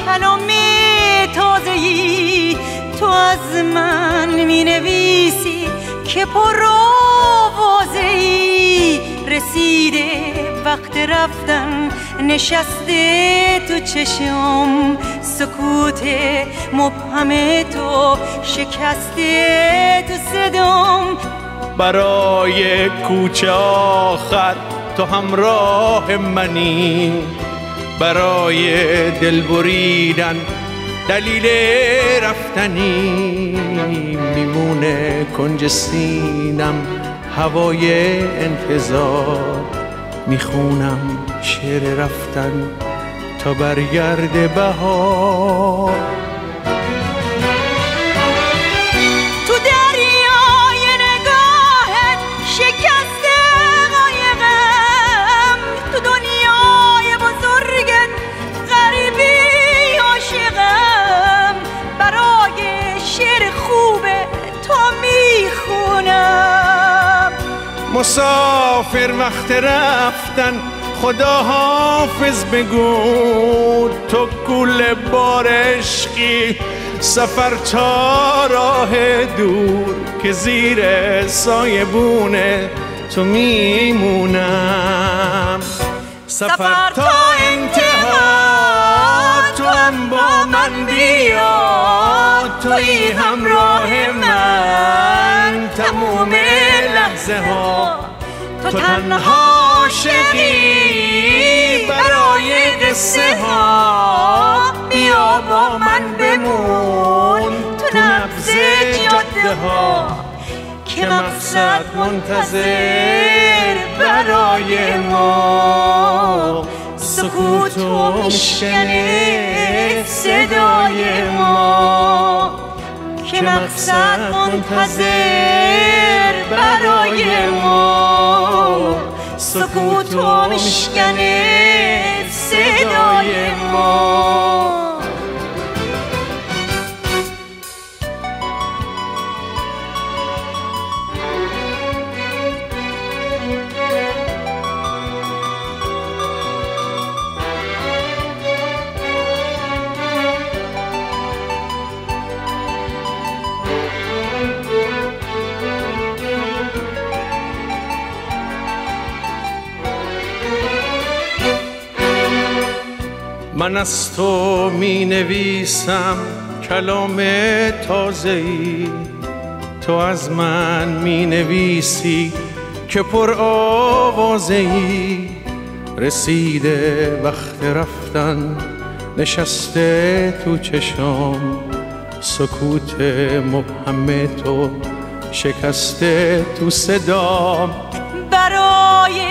کلام تازه‌ای تو از من می‌نویسی که پر آوازه‌ای رسیده وقت رفتن نشسته تو چشم سکوت مبهم تو شکسته تو صدام برای کوچه آخر تو همراه منی برای دل بریدن دلیل رفتنی میمونه کنج سینم هوای انتظار میخونم شعر رفتن تا برگرد بهار تو دریای نگاهت شکسته قایقم تو دنیای بزرگت غریبی عاشقم برای شعر خوب تو میخونم مسافر وقت رفتن خدا حافظ بگو تو گل بار عشقی سفر تا راه دور که زیر سایبونه تو میمونم سفر تا انتها تو هم با من بیا توی همراه من تموم لحظه ها تو تنها عاشقی برای قصه ها بیا با من بمون تو نبض جاده ها که مقصد منتظر برای ما سکوت و میشکنه صدای ما که مقصد منتظر برای ما سکوت و میشکنه صدای ما من از تو می نویسم کلام تازه‌ای تو از من می نویسی که پر آوازه‌ای رسیده وقت رفتن نشسته تو چشم سکوت مبهم تو شکسته تو صدام برای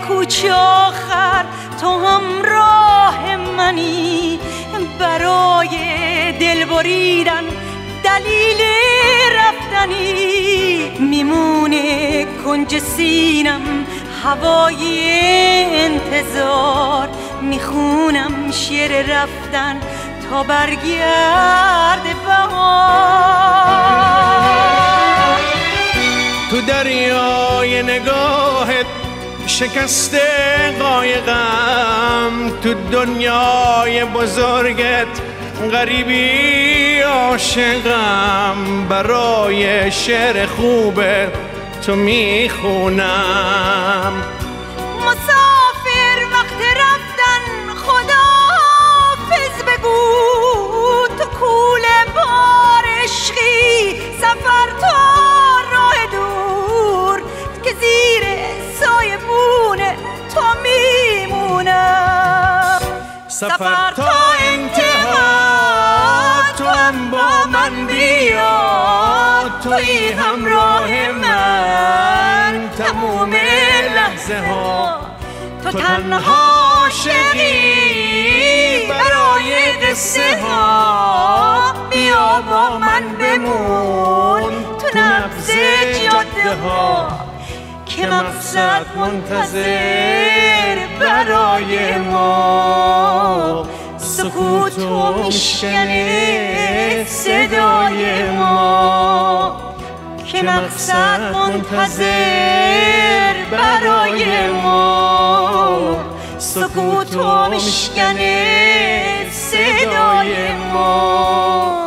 کوچه آخر تو همراه منی برای دل بریدن دلیل رفتنی میمونه کنج سینم هوای انتظار میخونم شعر رفتن تا برگرد بهار تو دریای نگاهت شکسته قایقم تو دنیای بزرگت غریبی عاشقم برای شعر خوب تو میخونم مسافر وقت رفتن خدا حافظ بگو تو کوله بار عشقی سفر تا راه دور که زیر سایبونه تو میمونم سفر تا انتها تو هم با من بیا توی همراه من تموم لحظه ها تو تنها عاشقی برای قصه ها بیا با من بمون تو نبض جاده ها که مقصد منتظر برای ما سکوت و میشکنه صدای ما که مقصد منتظر برای ما سکوت و میشکنه صدای صدای ما.